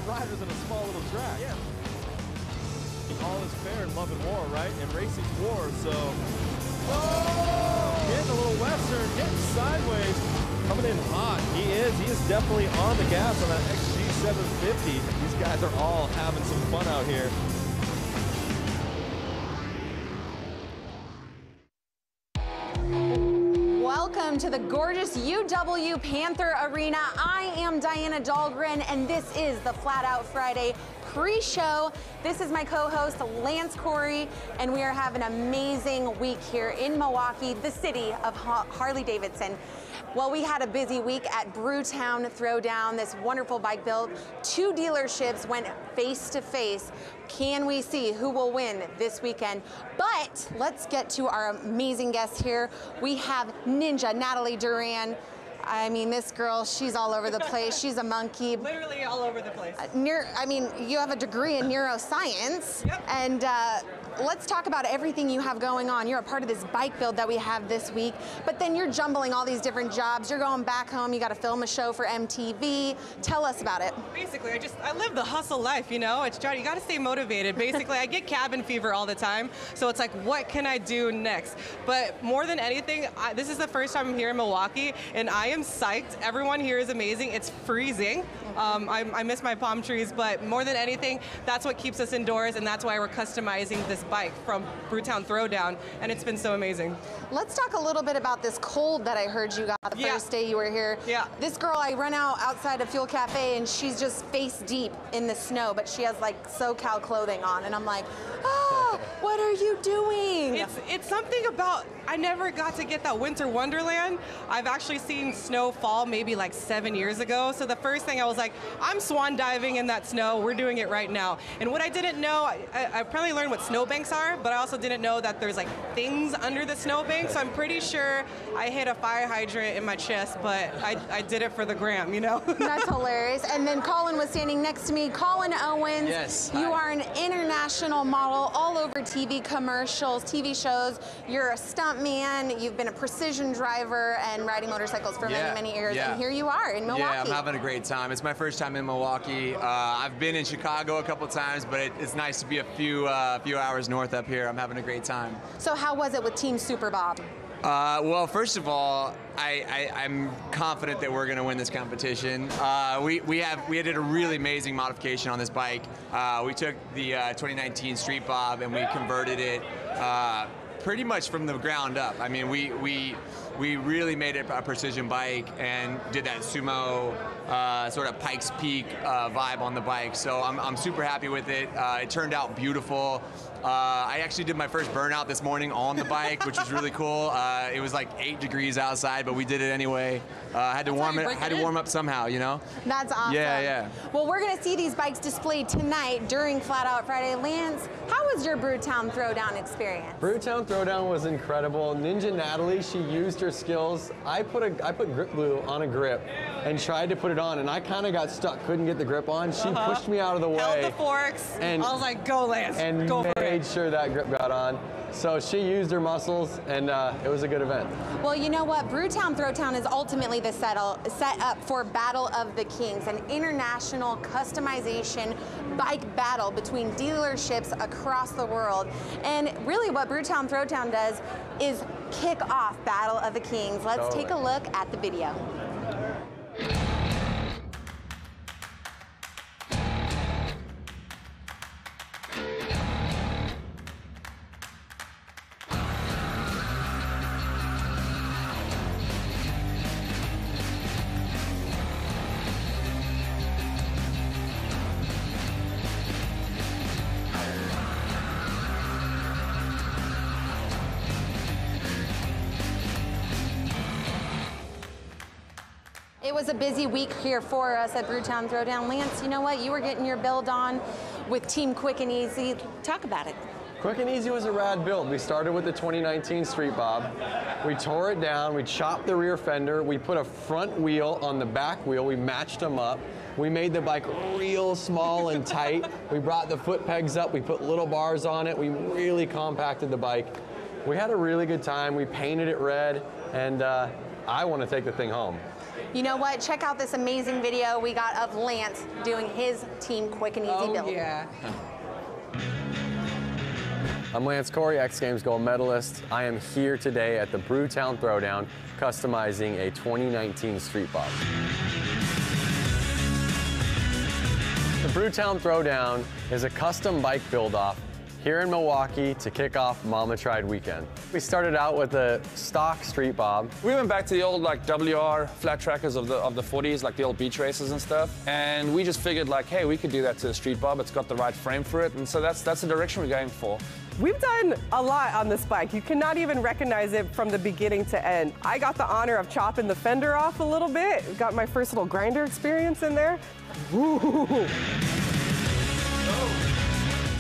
riders in a small little track. Yeah. All is fair in love and war, right? And racing's war, so. Oh! Getting a little western, getting sideways. Coming in hot. He is definitely on the gas on that XG750. These guys are all having some fun out here. Welcome to the gorgeous UW Panther Arena. I am Diana Dahlgren, and this is the Flat Out Friday pre-show. This is my co-host, Lance Corey, and we are having an amazing week here in Milwaukee, the city of Harley-Davidson. Well, we had a busy week at Brewtown Throwdown, this wonderful bike build. Two dealerships went face to face. Can we see who will win this weekend? But let's get to our amazing guests here. We have Ninja Natalie Duran. I mean, this girl, she's all over the place. She's a monkey. Literally all over the place. You have a degree in neuroscience. Yep. And let's talk about everything you have going on. You're a part of this bike build that we have this week, but then you're jumbling all these different jobs. You're going back home. You got to film a show for MTV. Tell us about it. Basically, I live the hustle life, you know? You got to stay motivated. Basically, I get cabin fever all the time, so it's like, what can I do next? But more than anything, this is the first time I'm here in Milwaukee, and I am psyched. Everyone here is amazing. It's freezing. I miss my palm trees, but more than anything, that's what keeps us indoors, and that's why we're customizing this bike from Brewtown Throwdown, and it's been so amazing. Let's talk a little bit about this cold that I heard you got the first day you were here. Yeah. This girl, I run outside of Fuel Cafe, and she's just face deep in the snow, but she has like SoCal clothing on, and I'm like, oh, what are you doing? It's something about, I never got to get that winter wonderland. I've actually seen snow fall maybe like 7 years ago, so the first thing I was like, I'm swan diving in that snow. We're doing it right now. And what I didn't know, I probably learned what snowbanks are, but I also didn't know that there's like things under the snowbank, so I'm pretty sure I hit a fire hydrant in my chest, but I did it for the gram, you know? That's hilarious. And then Colin was standing next to me. Colin Owens. Yes. You are an international model all over TV commercials, TV shows. You're a stunt man. You've been a precision driver and riding motorcycles for many, many years. And here you are in Milwaukee. Yeah, I'm having a great time. It's my first time in Milwaukee. I've been in Chicago a couple times, but it's nice to be a few hours north up here. I'm having a great time. So how was it with Team Super Bob? Well, first of all, I'm confident that we're going to win this competition. We did a really amazing modification on this bike. We took the 2019 Street Bob and we converted it pretty much from the ground up. I mean, we really made it a precision bike and did that sumo sort of Pikes Peak vibe on the bike. So I'm super happy with it. It turned out beautiful. I actually did my first burnout this morning on the bike, which was really cool. It was like 8 degrees outside, but we did it anyway. Had to warm up somehow, you know? That's awesome. Yeah. Well, we're going to see these bikes displayed tonight during Flat Out Friday. Lance, how was your Brewtown Throwdown experience? Brewtown Throwdown was incredible. Ninja Natalie, she used her skills. I put grip glue on a grip and tried to put it on, and I kind of got stuck, couldn't get the grip on. She pushed me out of the way. Held the forks. And I was like, go Lance, and go for it. Made sure that grip got on. So she used her muscles, and it was a good event. Well, you know what? Brewtown Throwdown is ultimately the set up for Battle of the Kings, an international customization bike battle between dealerships across the world. And really what Brewtown Throwdown does is kick off Battle of the Kings. Let's take a look at the video. It was a busy week here for us at Brewtown Throwdown. Lance, you know what? You were getting your build on with Team Quick and Easy. Talk about it. Quick and Easy was a rad build. We started with the 2019 Street Bob. We tore it down, we chopped the rear fender, we put a front wheel on the back wheel, we matched them up. We made the bike real small and tight. We brought the foot pegs up, we put little bars on it, we really compacted the bike. We had a really good time, we painted it red, and I want to take the thing home. You know what? Check out this amazing video we got of Lance doing his Team Quick and Easy build. Yeah. I'm Lance Corey, X Games gold medalist. I am here today at the Brewtown Throwdown, customizing a 2019 Street Bob. The Brewtown Throwdown is a custom bike build-off here in Milwaukee to kick off Mama Tried weekend. We started out with a stock Street Bob. We went back to the old like WR flat trackers of the 40s, like the old beach races and stuff. And we just figured like, hey, we could do that to the Street Bob. It's got the right frame for it. And so that's the direction we're going for. We've done a lot on this bike. You cannot even recognize it from the beginning to end. I got the honor of chopping the fender off a little bit. Got my first little grinder experience in there. Ooh.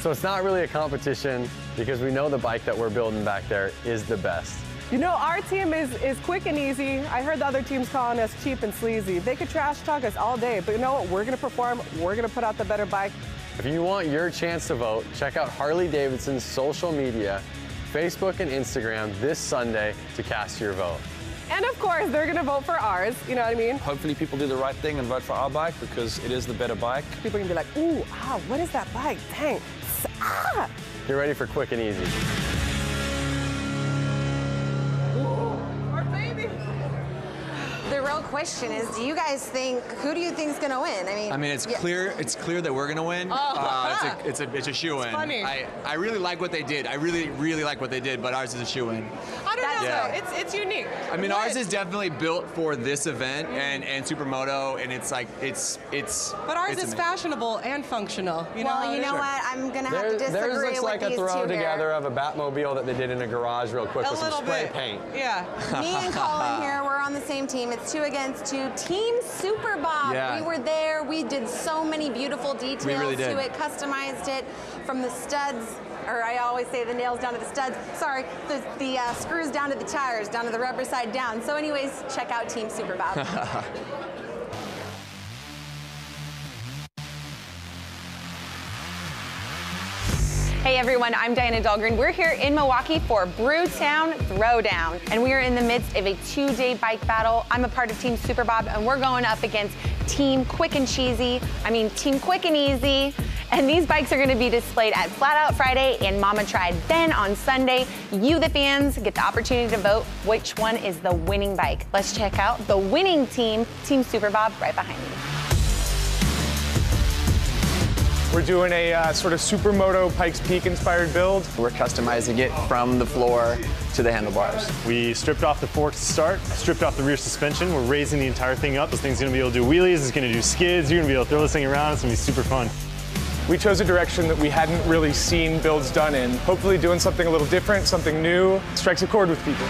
So it's not really a competition because we know the bike that we're building back there is the best. You know, our team is quick and easy. I heard the other teams calling us cheap and sleazy. They could trash talk us all day, but you know what? We're gonna perform, we're gonna put out the better bike. If you want your chance to vote, check out Harley-Davidson's social media, Facebook and Instagram this Sunday to cast your vote. And of course, they're gonna vote for ours, you know what I mean? Hopefully people do the right thing and vote for our bike because it is the better bike. People are gonna be like, ooh, what is that bike? Dang, ah! Get ready for quick and easy. Our baby. The real question is, who do you think's gonna win? I mean, it's clear that we're gonna win. It's a shoe-in. funny. I really like what they did. I really like what they did, but ours is a shoe-in. I don't know, Yeah. though. It's unique. I mean, ours is definitely built for this event and Supermoto, and it's like it's. But ours it's is amazing. fashionable and functional. You Well, know you know Sure. what? I'm gonna have to Theirs disagree looks with like a these throw two together here. of a Batmobile that they did in a garage real quick A with some little spray bit. paint. Yeah. Me and Colin here, we're on the same team. It's 2 against 2. Team Super Bob. Yeah. We were there. We did so many beautiful details really did. to it, customized it from the studs, or I always say the nails down to the studs. Sorry, the screws down to the tires, down to the rubber side down. So anyways, check out Team Super Bob. Hey everyone, I'm Diana Dahlgren. We're here in Milwaukee for Brewtown Throwdown, and we are in the midst of a 2-day bike battle. I'm a part of Team Super Bob, and we're going up against Team Quick and Easy, and these bikes are gonna be displayed at Flat Out Friday and Mama Tried. Then on Sunday, you the fans get the opportunity to vote which one is the winning bike. Let's check out the winning team, Team Super Bob, right behind me. We're doing a sort of Supermoto Pikes Peak inspired build. We're customizing it from the floor to the handlebars. We stripped off the forks to start, stripped off the rear suspension. We're raising the entire thing up. This thing's gonna be able to do wheelies, it's gonna do skids, you're gonna be able to throw this thing around, it's gonna be super fun. We chose a direction that we hadn't really seen builds done in. Hopefully doing something a little different, something new, strikes a chord with people.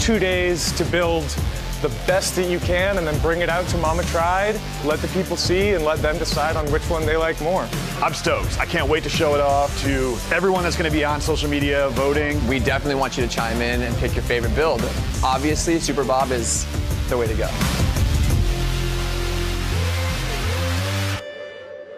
2 days to build the best that you can and then bring it out to Mama Tried, let the people see and let them decide on which one they like more. I'm stoked. I can't wait to show it off to everyone that's gonna be on social media voting. We definitely want you to chime in and pick your favorite build. Obviously, Super Bob is the way to go.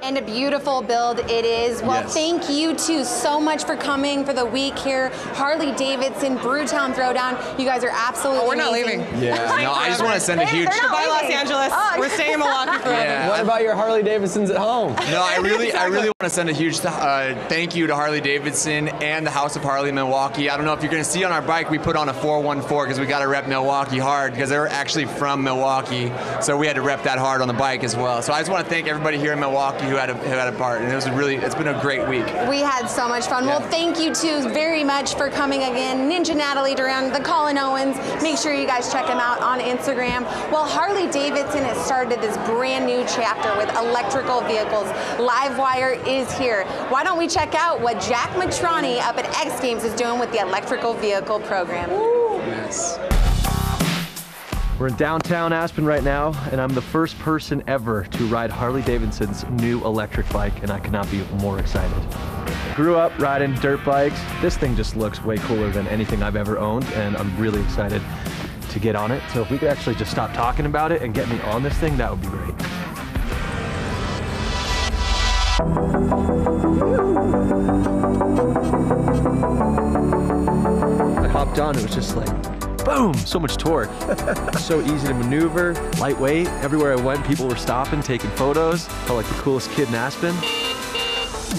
And a beautiful build it is. Well, Yes. thank you two so much for coming for the week here. Harley-Davidson, Brewtown Throwdown. You guys are absolutely We're not amazing. leaving. Yeah. No, I just want to send a huge. They're not Bye, Los leaving. Angeles. Oh, We're staying in Milwaukee forever. Yeah. What about your Harley-Davidsons at home? No, I really want to send a huge thank you to Harley-Davidson and the House of Harley in Milwaukee. I don't know if you're going to see on our bike, we put on a 414 because we got to rep Milwaukee hard because they're actually from Milwaukee, so we had to rep that hard on the bike as well. So I just want to thank everybody here in Milwaukee who had a part, and it's been a great week. We had so much fun. Yeah. Well, thank you two very much for coming again. Ninja Natalie Duran, the Colin Owens. Make sure you guys check him out on Instagram. Well, Harley-Davidson has started this brand new chapter with electrical vehicles. Livewire is here. Why don't we check out what Jack Matrani up at X Games is doing with the electrical vehicle program? Yes. We're in downtown Aspen right now, and I'm the first person ever to ride Harley-Davidson's new electric bike, and I could not be more excited. Grew up riding dirt bikes. This thing just looks way cooler than anything I've ever owned, and I'm really excited to get on it. So if we could actually just stop talking about it and get me on this thing, that would be great. I hopped on, it was just like boom, so much torque. So easy to maneuver, lightweight. Everywhere I went, people were stopping, taking photos. Felt like the coolest kid in Aspen.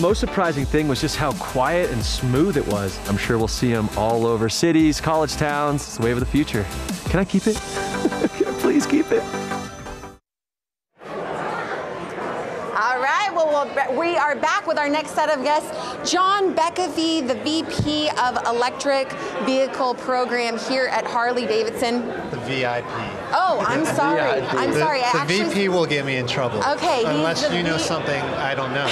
Most surprising thing was just how quiet and smooth it was. I'm sure we'll see them all over cities, college towns. It's the wave of the future. Can I keep it? Can I please keep it? All right, well, we are back with our next set of guests. John Beckavy, the VP of Electric Vehicle Program here at Harley-Davidson. The VIP. Oh, I'm sorry. I'm sorry. The VP will get me in trouble. Okay. Unless you know something I don't know,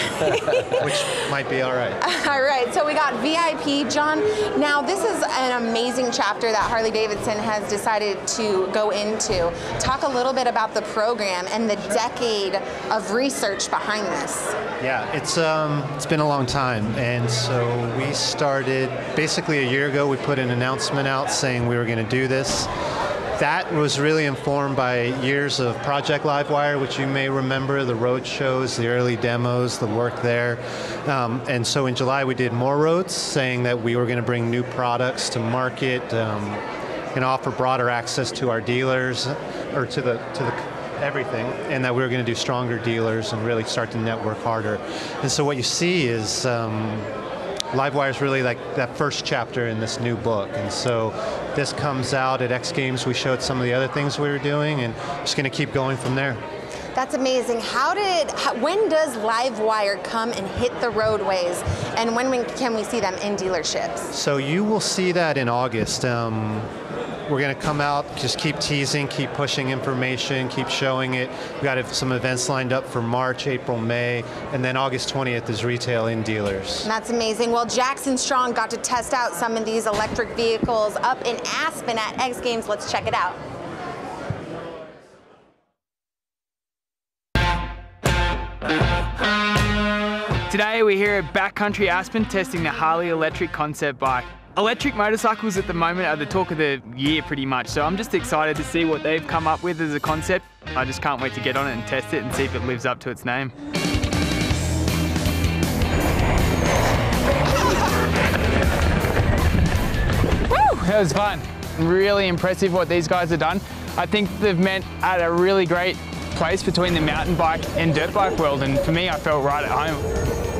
which might be all right. All right, so we got VIP. John, now this is an amazing chapter that Harley-Davidson has decided to go into. Talk a little bit about the program and the decade of research behind this. Yeah, it's been a long time, and so we started basically a year ago. We put an announcement out saying we were going to do this. That was really informed by years of Project Livewire, which you may remember, the road shows, the early demos, the work there. And so in July we did more roads, saying that we were going to bring new products to market and offer broader access to our dealers, or to the everything, and that we were going to do stronger dealers and really start to network harder. And so what you see is Livewire is really like that first chapter in this new book. And so this comes out at X Games. We showed some of the other things we were doing, and just going to keep going from there. That's amazing. When does Livewire come and hit the roadways, and when can we see them in dealerships? So you will see that in August. We're going to come out, just keep teasing, keep pushing information, keep showing it. We've got some events lined up for March, April, May, and then August 20th is retail in dealers. That's amazing. Well, Jackson Strong got to test out some of these electric vehicles up in Aspen at X Games. Let's check it out. Today we're here at Backcountry Aspen testing the Harley electric concept bike. Electric motorcycles at the moment are the talk of the year pretty much, so I'm just excited to see what they've come up with as a concept. I just can't wait to get on it and test it and see if it lives up to its name. Woo! That was fun. Really impressive what these guys have done. I think they've met at a really great place between the mountain bike and dirt bike world, and for me I felt right at home.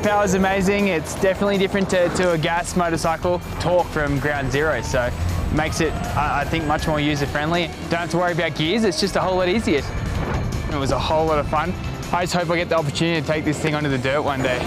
Power's amazing. It's definitely different to a gas motorcycle. Torque from ground zero, so makes it, I think, much more user-friendly. Don't have to worry about gears, it's just a whole lot easier. It was a whole lot of fun. I just hope I get the opportunity to take this thing onto the dirt one day.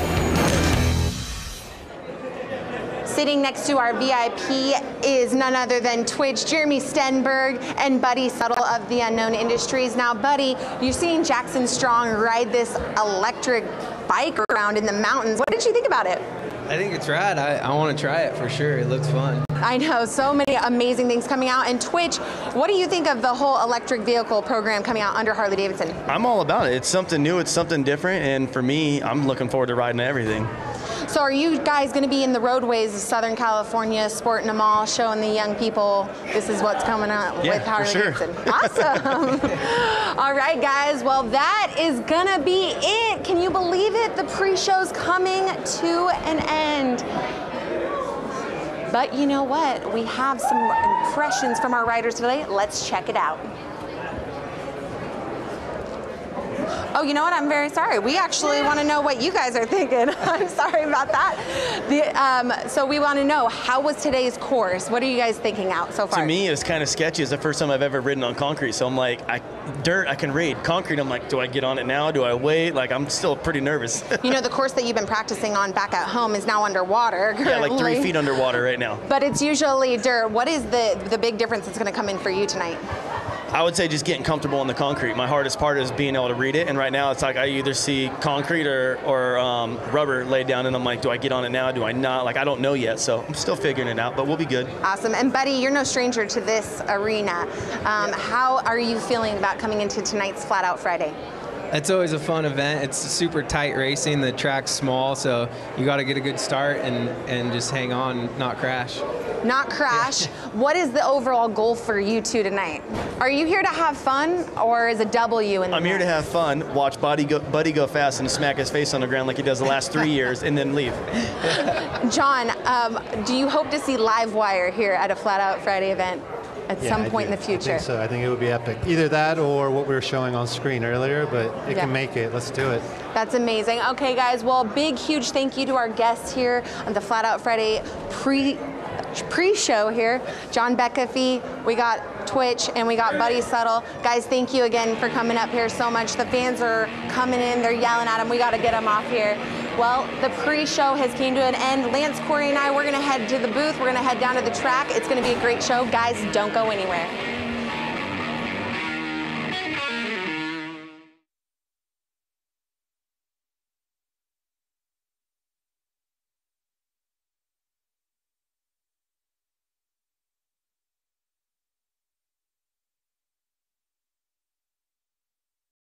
Sitting next to our VIP is none other than Twitch, Jeremy Stenberg, and Buddy Settle of the Unknown Industries. Now, Buddy, you've seen Jackson Strong ride this electric bike around in the mountains. What did you think about it? I think it's rad. I want to try it for sure. It looks fun. I know, so many amazing things coming out. And Twitch, what do you think of the whole electric vehicle program coming out under Harley-Davidson? I'm all about it. It's something new, it's something different, and for me, I'm looking forward to riding everything. So are you guys going to be in the roadways of Southern California, sporting them all, showing the young people this is what's coming up with Harley-Davidson? Sure. Awesome. All right, guys. Well, that is going to be it. Can you believe it? The pre-show's coming to an end. But you know what? We have some impressions from our riders today. Let's check it out. Oh, you know what? I'm very sorry. We actually want to know what you guys are thinking. I'm sorry about that. So we want to know, how was today's course? What are you guys thinking out so far? To me, it was kind of sketchy. It's the first time I've ever ridden on concrete. So I'm like, dirt, I can read. Concrete, I'm like, do I get on it now? Do I wait? Like, I'm still pretty nervous. You know, the course that you've been practicing on back at home is now underwater currently. Yeah, like 3 feet underwater right now. But it's usually dirt. What is the big difference that's going to come in for you tonight? I would say just getting comfortable on the concrete. My hardest part is being able to read it, and right now it's like I either see concrete or rubber laid down, and I'm like, do I get on it now? Do I not? Like, I don't know yet, so I'm still figuring it out, but we'll be good. Awesome. And Buddy, you're no stranger to this arena. How are you feeling about coming into tonight's Flat Out Friday? It's always a fun event. It's super tight racing. The track's small, so you got to get a good start and just hang on, not crash. Not crash. Yeah. What is the overall goal for you two tonight? Are you here to have fun, or is a W in the I'm here to have fun, watch Buddy go fast and smack his face on the ground like he does the last 3 years, and then leave. John, do you hope to see Livewire here at a Flat Out Friday event? at some point in the future. I think so. I think it would be epic. Either that or what we were showing on screen earlier, but it can make it. Let's do it. That's amazing. Okay, guys, well, big, huge thank you to our guests here on the Flat Out Friday pre-show here. John Beckefee, we got Twitch, and we got Buddy Settle. Guys, thank you again for coming up here so much. The fans are coming in, they're yelling at them. We got to get them off here. Well, the pre-show has came to an end. Lance, Corey, and I, we're going to head to the booth. We're going to head down to the track. It's going to be a great show. Guys, don't go anywhere.